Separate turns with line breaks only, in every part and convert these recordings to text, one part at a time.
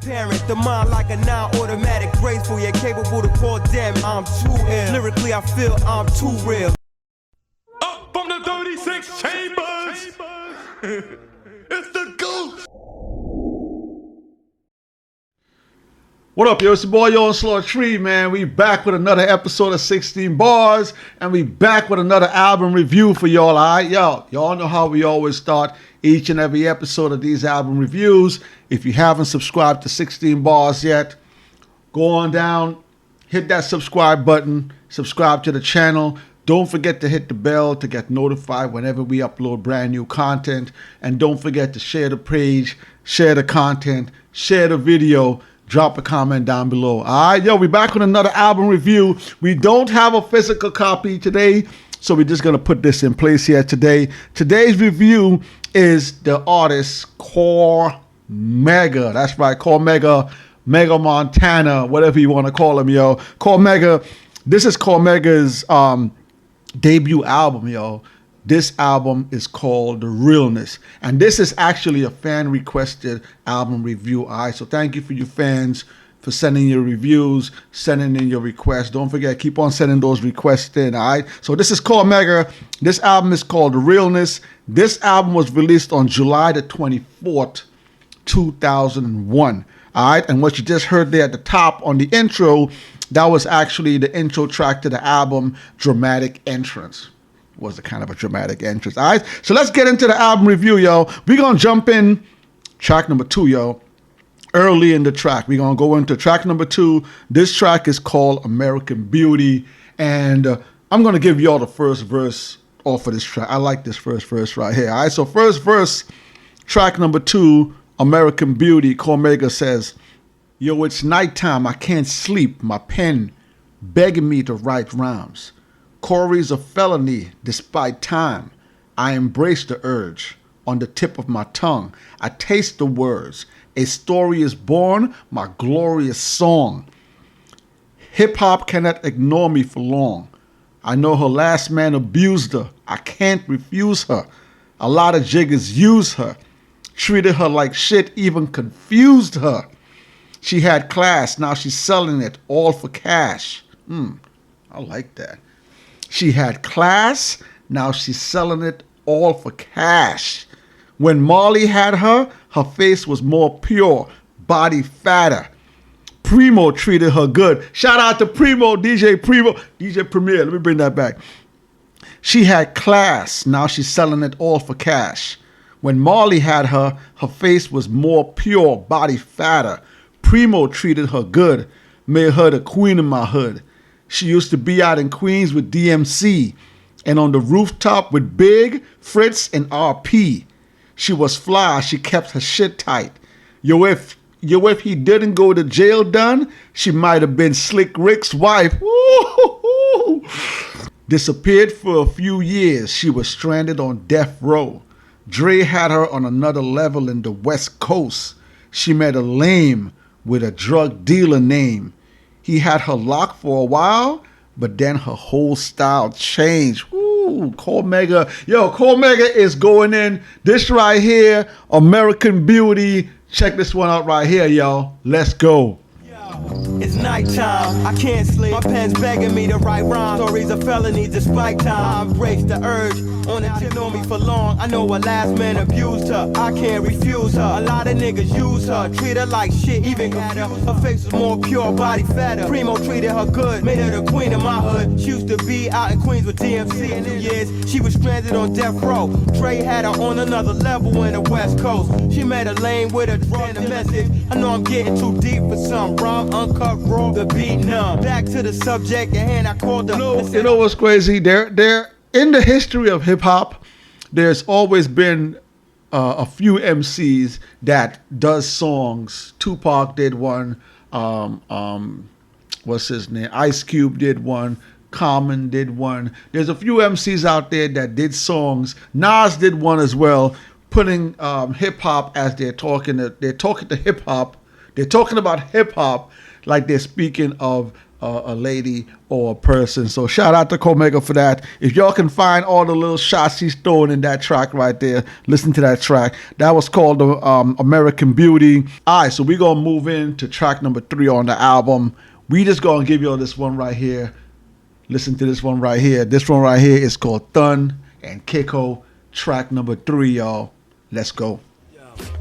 Parent, the mind like a non-automatic, graceful yet capable to call damn. I'm too ill. Lyrically, I feel I'm too real.
Up from the 36 chambers, it's the ghost.
What up, yo? It's your boy, Yo Onslaught Tree, man. We back with another episode of 16 Bars, and we back with another album review for y'all, all right? Y'all know how we always start each and every episode of these album reviews. If you haven't subscribed to 16 Bars yet, go on down, hit that subscribe button, subscribe to the channel. Don't forget to hit the bell to get notified whenever we upload brand new content. And don't forget to share the page, share the content, share the video. Drop a comment down below. All right, yo, we back with another album review. We don't have a physical copy today, so we're just going to put this in place here today. Today's review is the artist Cormega. That's right, Cormega, Mega Montana, whatever you want to call him, yo. Cormega, this is Cormega's debut album, yo. This album is called Realness, and this is actually a fan requested album review. All right, so thank you for you fans for sending your reviews, sending in your requests. Don't forget, keep on sending those requests in. All right, so this is Cormega. This album is called Realness. This album was released on July the 24th, 2001. All right, and what you just heard there at the top on the intro, that was actually the intro track to the album, Dramatic Entrance. Was a kind of a dramatic entrance. All right, so let's get into the album review, yo. We're gonna jump in track number 2, yo. Early in the track, we're gonna go into track number 2. This track is called American Beauty, and I'm gonna give y'all the first verse off of this track. I like this first verse right here. All right, so first verse, track number 2, American Beauty. Cormega says, "Yo, it's nighttime. I can't sleep. My pen begging me to write rhymes. Corey's a felony despite time. I embrace the urge. On the tip of my tongue, I taste the words. A story is born, my glorious song. Hip-hop cannot ignore me for long. I know her last man abused her. I can't refuse her. A lot of jiggers use her. Treated her like shit, even confused her. She had class, now she's selling it all for cash." I like that. She had class, now she's selling it all for cash. When Marley had her, her face was more pure, body fatter. Primo treated her good. Shout out to Primo, DJ Premier. Let me bring that back. She had class, now she's selling it all for cash. When Marley had her, her face was more pure, body fatter. Primo treated her good, made her the queen of my hood. She used to be out in Queens with DMC and on the rooftop with Big, Fritz, and RP. She was fly, she kept her shit tight. Yo, if he didn't go to jail done, she might have been Slick Rick's wife. Woo-hoo-hoo. Disappeared for a few years, she was stranded on death row. Dre had her on another level in the West Coast. She met a lame with a drug dealer name. He had her locked for a while, but then her whole style changed. Ooh, Cormega. Yo, Cormega is going in. This right here, American Beauty. Check this one out right here, y'all. Let's go.
It's nighttime, I can't sleep. My pen's begging me to write rhymes. Stories of felony despite time. I embrace the urge. On the tip on me for long. I know her last man abused her. I can't refuse her. A lot of niggas use her. Treat her like shit, even got her. Her face was more pure, body fatter. Primo treated her good, made her the queen of my hood. She used to be out in Queens with DMC in 2 years. She was stranded on death row. Dre had her on another level in the West Coast. She met a lane with a drug and a message. I know I'm getting too deep for some rum, uncut raw, the beat numb. Back to the subject at hand, I called her.
You know what's crazy? There in the history of hip hop, there's always been a few MCs that does songs. Tupac did one. What's his name? Ice Cube did one. Common did one. There's a few MCs out there that did songs. Nas did one as well, putting hip hop as they're talking to hip hop. They're talking about hip hop like they're speaking of a lady or a person. So shout out to Cormega for that. If y'all can find all the little shots he's throwing in that track right there, listen to that track. That was called American Beauty. All right, so we're going to move into track number 3 on the album. We just going to give y'all this one right here. Listen to this one right here. This one right here is called Thun and Kiko, track number 3, y'all. Let's go.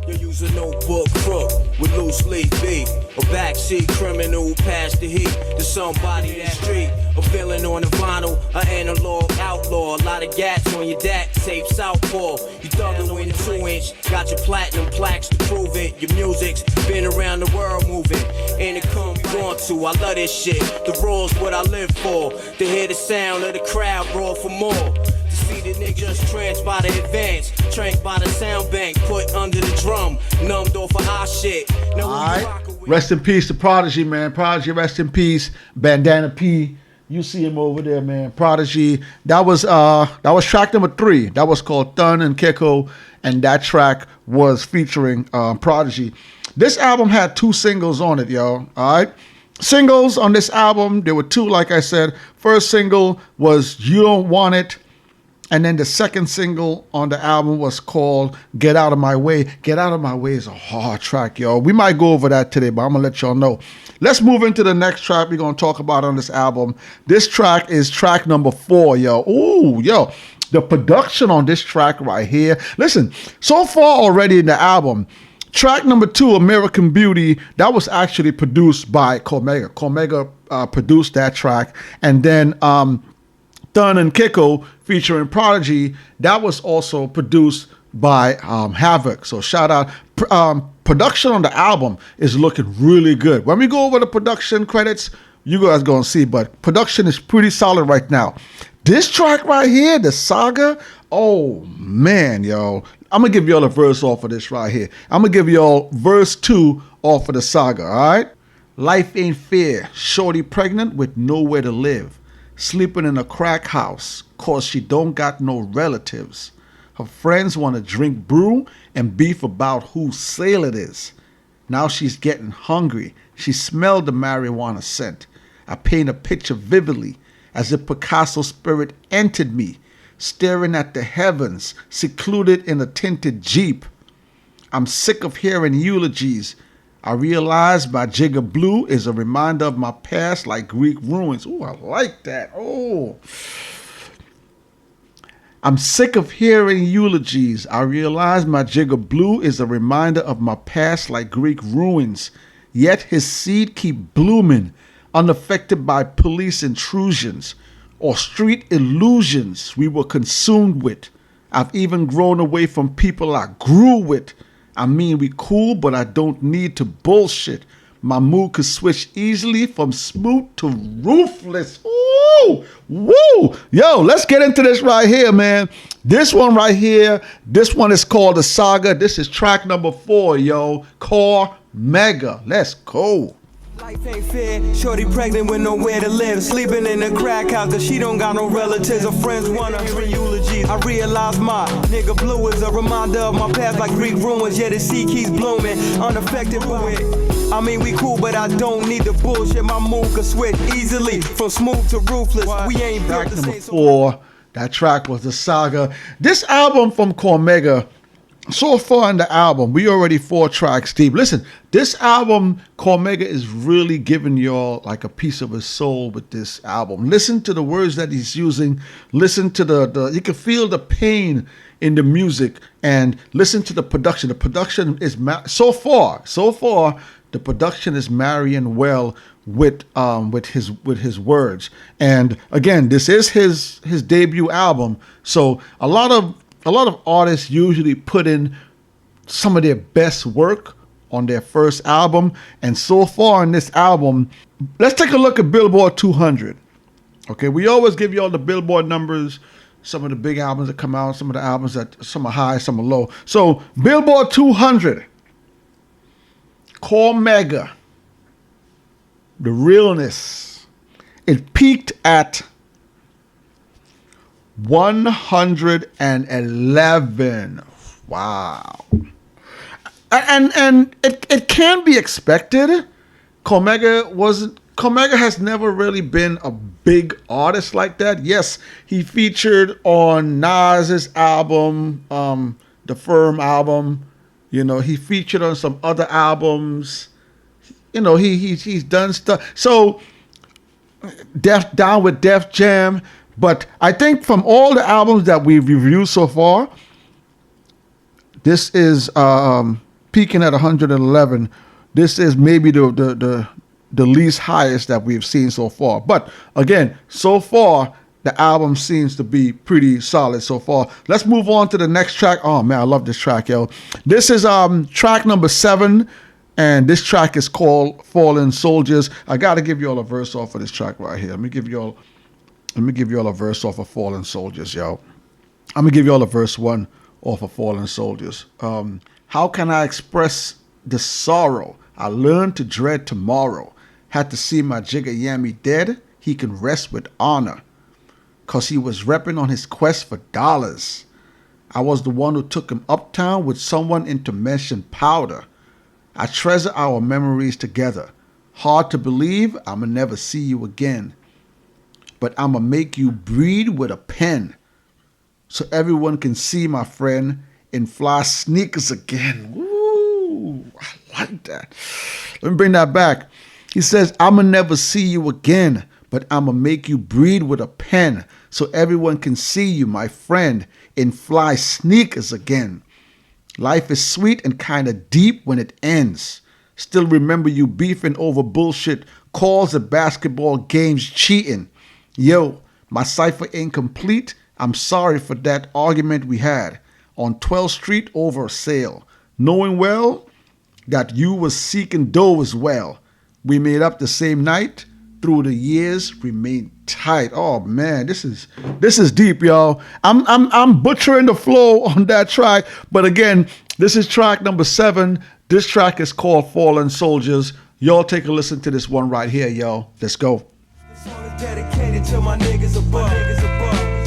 You use a notebook crook with loose leaf beat. A backseat criminal past the heat to somebody in the street. A villain on the vinyl, an analog outlaw. A lot of gats on your DAT, tape southpaw. You thuggin' with a 2-inch, got your platinum plaques to prove it. Your music's been around the world moving. And it come you want to, I love this shit. The raw's what I live for. To hear the sound of the crowd roar for more. See the niggas tranced by the advance, tranked by the sound bank, put under the drum, numbed off of our shit. Now
all right, rest in peace to Prodigy, man. Prodigy, rest in peace. Bandana P, you see him over there, man. Prodigy. That was track number 3. That was called Thun and Kiko, and that track was featuring Prodigy. This album had 2 singles on it, y'all. All right. Singles on this album, there were 2, like I said. First single was You Don't Want It. And then the second single on the album was called Get Out of My Way. Get Out of My Way is a hard track, y'all. We might go over that today, but I'm going to let y'all know. Let's move into the next track we're going to talk about on this album. This track is track number 4, yo. Ooh, yo. The production on this track right here. Listen, so far already in the album, track number 2, American Beauty, that was actually produced by Cormega. Cormega produced that track. And then Thun and Kiko featuring Prodigy, that was also produced by Havoc. So shout out. Production on the album is looking really good. When we go over the production credits, you guys going to see, but production is pretty solid right now. This track right here, the Saga, oh man, yo. I'm going to give y'all a verse off of this right here. I'm going to give y'all verse 2 off of the Saga, all right? Life ain't fair. Shorty pregnant with nowhere to live. Sleeping in a crack house cause she don't got no relatives. Her friends want to drink brew and beef about whose sale it is. Now she's getting hungry. She smelled the marijuana scent. I paint a picture vividly as if Picasso's spirit entered me, staring at the heavens, secluded in a tinted Jeep. I'm sick of hearing eulogies. I realize my jigger blue is a reminder of my past like Greek ruins. Oh, I like that. Oh. I'm sick of hearing eulogies. I realize my jigger blue is a reminder of my past like Greek ruins. Yet his seed keep blooming, unaffected by police intrusions or street illusions we were consumed with. I've even grown away from people I grew with. I mean, we cool, but I don't need to bullshit. My mood could switch easily from smooth to ruthless. Ooh, woo. Yo, let's get into this right here, man. This one right here, this one is called The Saga. This is track number 4, yo. Cormega. Let's go.
Life ain't fair, shorty pregnant with nowhere to live. Sleeping in a crack house cause she don't got no relatives. Her friends wanna hear eulogies. I realize my nigga blue is a reminder of my past like Greek ruins. Yeah, the sea keeps blooming, unaffected by it. I mean, we cool, but I don't need the bullshit. My mood can switch easily from smooth to ruthless. We ain't built
Track
the
number
same.
4, that track was The Saga. This album from Cormega, so far in the album, we already 4 tracks deep. Listen, this album, Cormega is really giving y'all like a piece of his soul with this album. Listen to the words that he's using. Listen to the you can feel the pain in the music, and listen to the production. The production is so far, the production is marrying well with his words. And again, this is his debut album, so a lot of artists usually put in some of their best work on their first album. And so far in this album, let's take a look at Billboard 200. Okay, we always give you all the Billboard numbers, some of the big albums that come out, some of the albums that some are high, some are low. So Billboard 200, Cormega, The Realness, it peaked at 111. Wow. And it can be expected. Cormega Cormega has never really been a big artist like that. Yes, he featured on Nas's album, the Firm album. You know, he featured on some other albums. You know, he's done stuff. So, Down with Def Jam. But I think from all the albums that we've reviewed so far, this is peaking at 111. This is maybe the least highest that we've seen so far. But again, so far, the album seems to be pretty solid so far. Let's move on to the next track. Oh man, I love this track, yo. This is track number 7, and this track is called Fallen Soldiers. I gotta give you all a verse off of this track right here. Let me give you all a verse off of Fallen Soldiers, yo. I'm gonna give you all a verse 1 off of Fallen Soldiers. How can I express the sorrow? I learned to dread tomorrow. Had to see my jigger yammy dead. He can rest with honor, 'cause he was repping on his quest for dollars. I was the one who took him uptown with someone into mesh and powder. I treasure our memories together. Hard to believe I'ma never see you again, but I'ma make you breathe with a pen so everyone can see my friend in fly sneakers again. Woo, I like that. Let me bring that back. He says, I'ma never see you again, but I'ma make you breathe with a pen so everyone can see you, my friend, in fly sneakers again. Life is sweet and kinda deep when it ends. Still remember you beefing over bullshit, calls at basketball games, cheating. Yo, my cipher ain't complete. I'm sorry for that argument we had on 12th Street over a sale, knowing well that you was seeking dough as well. We made up the same night. Through the years, remained tight. Oh man, this is deep, y'all. I'm butchering the flow on that track, but again, this is track number 7. This track is called Fallen Soldiers. Y'all take a listen to this one right here, y'all. Let's go.
This song is dedicated to my niggas above.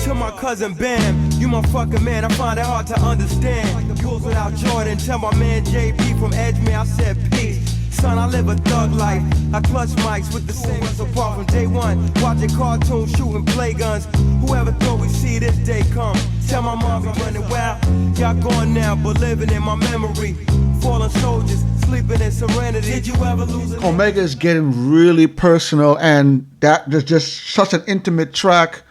To my cousin Bam, you my fucking man, I find it hard to understand. Goes without Jordan, tell my man JB from Edgemere, I said peace. Son, I live a thug life. I clutch mics with the same as apart from day one. Watching cartoons, shooting play guns. Whoever thought we'd see this day come? Tell my mom I'm running wild. Y'all gone now, but living in my memory. Fallen soldiers, sleeping in serenity. Did you ever lose it?
Cormega is getting really personal, and that is just such an intimate track.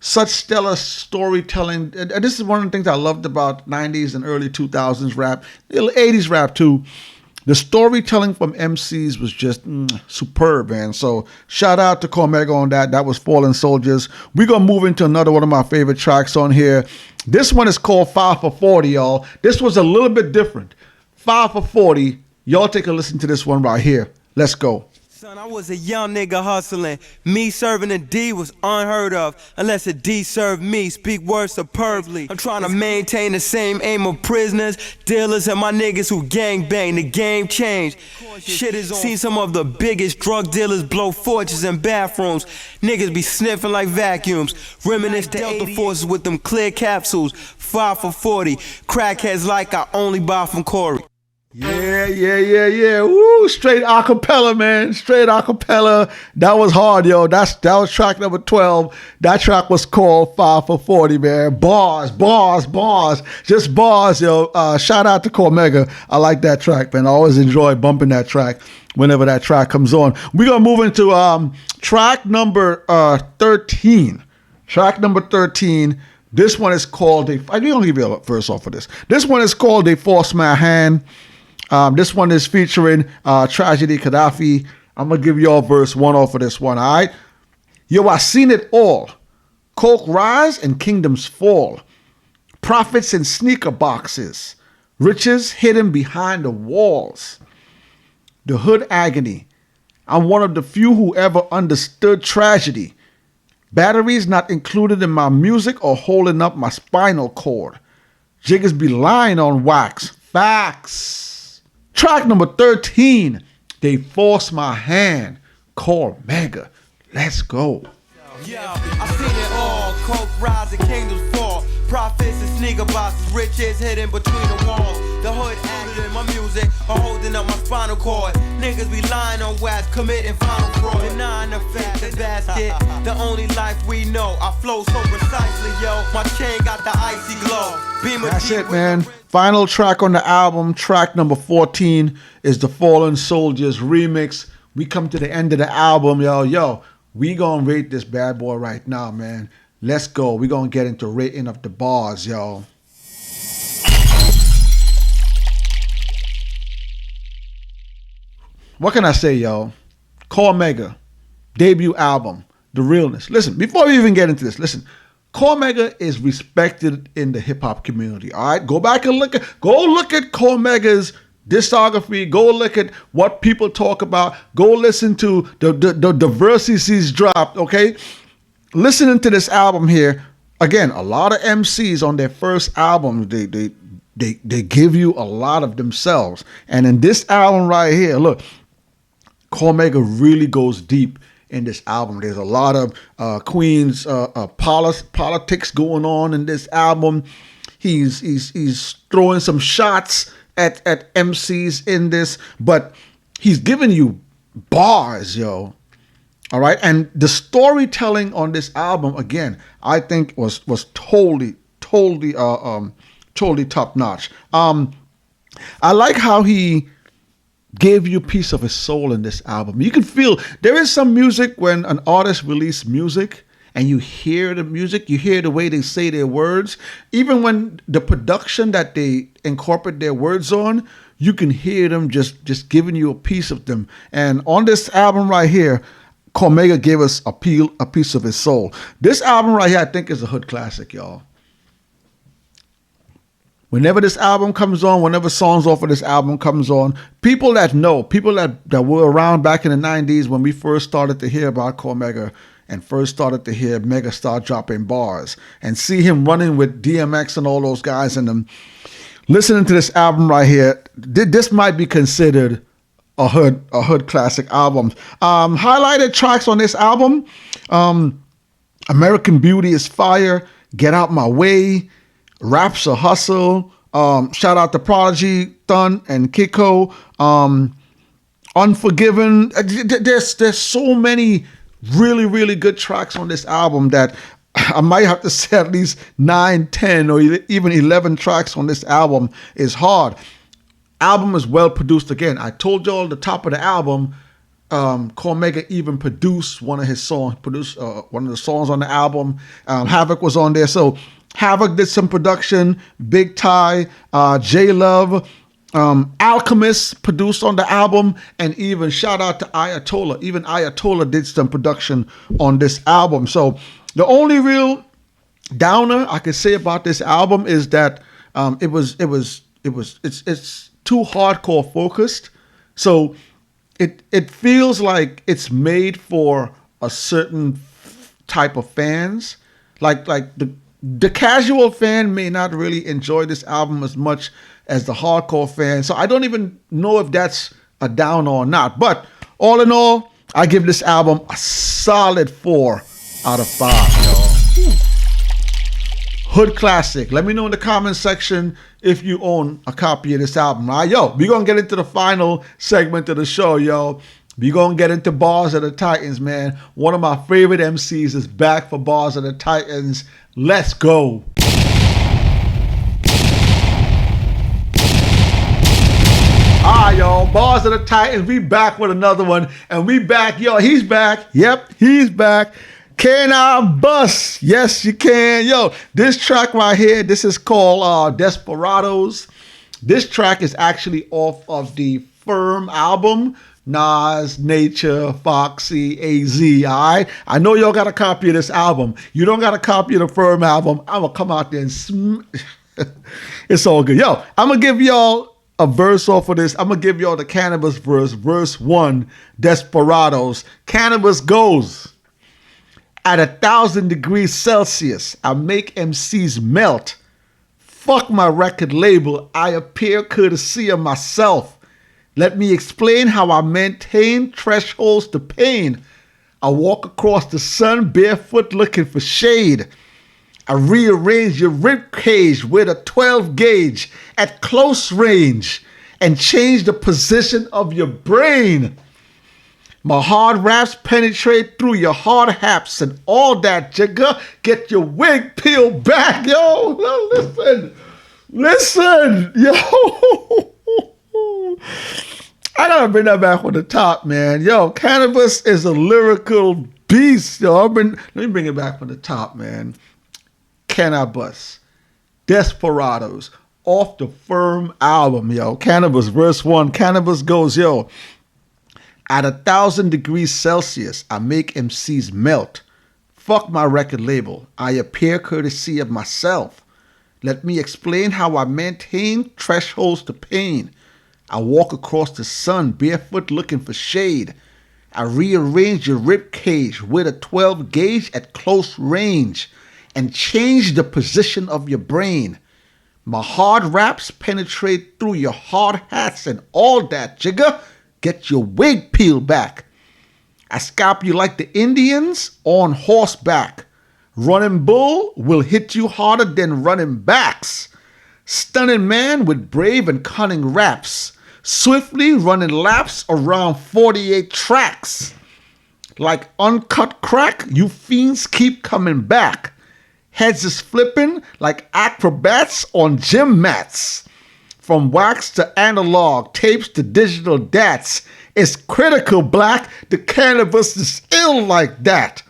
Such stellar storytelling. And this is one of the things I loved about 90s and early 2000s rap, 80s rap too. The storytelling from MCs was just superb, man. So shout out to Cormega on that. That was Fallen Soldiers. We're going to move into another one of my favorite tracks on here. This one is called 5 for 40, y'all. This was a little bit different. 5 for 40. Y'all take a listen to this one right here. Let's go.
Son, I was a young nigga hustling. Me serving a D was unheard of. Unless a D served me, speak words superbly. I'm trying to maintain the same aim of prisoners, dealers, and my niggas who gang bang. The game changed. Shit is on. Seen some of the biggest drug dealers blow fortunes in bathrooms. Niggas be sniffing like vacuums. Reminisce Delta forces with them clear capsules. 5 for 40. Crackheads like I only buy from Corey.
Yeah. Woo, straight acapella, man. Straight acapella. That was hard, yo. That was track number 12. That track was called 5 for 40, man. Bars. Just bars, yo. Shout out to Cormega. I like that track, man. I always enjoy bumping that track whenever that track comes on. We're going to move into track number 13. Track number 13. This one is called, I'm going to give you a verse off of this. This one is called They Forced My Hand. This one is featuring Tragedy Gaddafi. I'm going to give you all verse 1 off of this one, all right? Yo, I seen it all. Coke rise and kingdoms fall. Profits in sneaker boxes. Riches hidden behind the walls. The hood agony. I'm one of the few who ever understood tragedy. Batteries not included in my music or holding up my spinal cord. Jiggers be lying on wax. Facts. Track number 13, They Forced My Hand, Cormega. Let's go.
Yeah, I seen it all. Coke rise and kingdoms fall. Profits and sneaker boxes. Riches hidden between the walls. The hood included in my music or holding up my spinal cord. Niggas be lying on wax, committing final fraud. Denying the fact that basket, the only life we know. I flow so precisely, yo. My chain got the icy glow.
That's it, man. Final track on the album, track number 14, is the Fallen Soldiers remix. We come to the end of the album, yo. We gonna rate this bad boy right now, man. Let's go. We gonna get into rating of the bars, yo. What can I say, yo? Cormega, debut album, The Realness. Listen, before we even get into this, listen. Cormega is respected in the hip hop community. All right, go back and look at Cormega's discography. Go look at what people talk about. Go listen to the verses he's dropped. Okay, listening to this album here again. A lot of MCs on their first album, they give you a lot of themselves, and in this album right here, look, Cormega really goes deep in this album. There's a lot of Queen's politics going on in this album. He's throwing some shots at MCs in this, but he's giving you bars, yo. All right, and the storytelling on this album, again, I think was totally top notch. I like how he gave you a piece of his soul in this album. You can feel there is some music when an artist releases music and you hear the music, you hear the way they say their words. Even when the production that they incorporate their words on, you can hear them just giving you a piece of them. And on this album right here, Cormega gave us a piece of his soul. This album right here, I think, is a hood classic, y'all. Whenever this album comes on, whenever songs off of this album comes on, people that were around back in the 90s when we first started to hear about Cormega and first started to hear Mega start dropping bars and see him running with DMX and all those guys in them, listening to this album right here, this might be considered a hood classic album. Highlighted tracks on this album, American Beauty is fire, Get Out My Way, Rap's a Hustle, shout out to Prodigy, Thun, and Kiko, Unforgiven. There's so many really, really good tracks on this album that I might have to say at least 9, 10, or even 11 tracks on this album is hard. Album is well produced. Again, I told y'all at the top of the album, Cormega even produced one of the songs on the album. Havoc was on there. So Havoc did some production, Big Ty, J-Love, Alchemist produced on the album, and even shout out to Ayatollah. Even Ayatollah did some production on this album. So the only real downer I could say about this album is that it's too hardcore focused. So it feels like it's made for a certain type of fans, like the casual fan may not really enjoy this album as much as the hardcore fan. So I don't even know if that's a down or not. But all in all, I give this album a solid 4 out of 5, y'all. Hood classic. Let me know in the comment section if you own a copy of this album. All right, yo, we're going to get into the final segment of the show, yo. We're going to get into Barz of the Titans, man. One of my favorite MCs is back for Barz of the Titans. Let's go. All right, y'all. Barz of the Titans. We back with another one. And we back. Yo, he's back. Yep, he's back. Can I bust? Yes, you can. Yo, this track right here, this is called Desperados. This track is actually off of the Firm album. Nas, Nature, Foxy, AZ, all right? I know y'all got a copy of this album. You don't got a copy of the Firm album. I'm going to come out there and it's all good. Yo, I'm going to give y'all a verse off of this. I'm going to give y'all the Cannabis verse, verse 1, Desperados. Cannabis goes. At 1,000 degrees Celsius, I make MCs melt. Fuck my record label. I appear courtesy of myself. Let me explain how I maintain thresholds to pain. I walk across the sun barefoot looking for shade. I rearrange your rib cage with a 12 gauge at close range. and change the position of your brain. My hard raps penetrate through your hard haps and all that jigger. Get your wig peeled back, yo. Listen, yo. I gotta bring that back on the top, man. Yo, Cannabis is a lyrical beast, yo. Let me bring it back on the top, man. Cannabis, Desperados, off the Firm album, yo. Cannabis, verse 1. Cannabis goes, yo. At 1,000 degrees Celsius, I make MCs melt. Fuck my record label. I appear courtesy of myself. Let me explain how I maintain thresholds to pain. I walk across the sun barefoot looking for shade. I rearrange your rib cage with a 12 gauge at close range and change the position of your brain. My hard raps penetrate through your hard hats and all that jigger. Get your wig peeled back. I scalp you like the Indians on horseback. Running bull will hit you harder than running backs. Stunning man with brave and cunning raps. Swiftly running laps around 48 tracks. Like uncut crack, you fiends keep coming back. Heads is flipping like acrobats on gym mats. From wax to analog, tapes to digital dats. It's critical, black. The Cannabis is ill like that.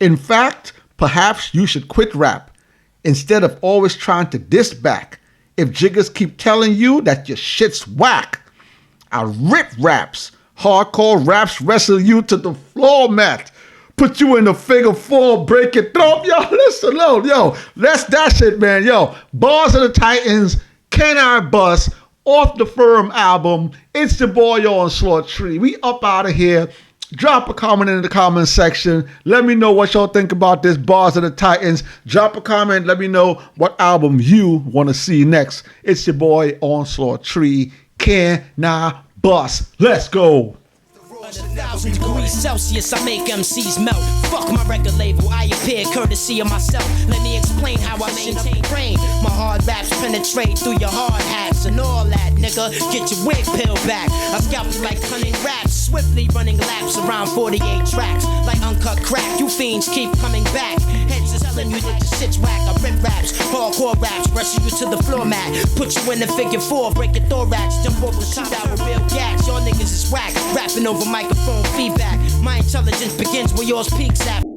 In fact, perhaps you should quit rap instead of always trying to diss back. If jiggers keep telling you that your shit's whack, I rip raps. Hardcore raps wrestle you to the floor mat. Put you in the figure 4, break your throat. Yo, listen, yo, that's that shit, man. Yo, Barz of the Titans, Can I Bust, off the Firm album. It's the boy Onslaught Tree. We up out of here. Drop a comment in the comment section. Let me know what y'all think about this Barz of the Titans. Drop a comment. Let me know what album you want to see next. It's your boy Onslaught Tree. Can I Bust? Let's go.
1,000 degrees Celsius, I make MCs melt. Fuck my record label, I appear courtesy of myself. Let me explain how I maintain brain. My hard raps penetrate through your hard hats and all that, nigga. Get your wig peeled back. I scalp you like cunning raps, swiftly running laps around 48 tracks. Like uncut crack, you fiends keep coming back. Heads is telling you that the shit's whack. I rip raps, hardcore raps, wrestle you to the floor mat. Put you in the figure 4, break your thorax, jump over the shoot out with real gas. Y'all niggas is whack, rapping over microphone feedback. My intelligence begins where yours peaks at.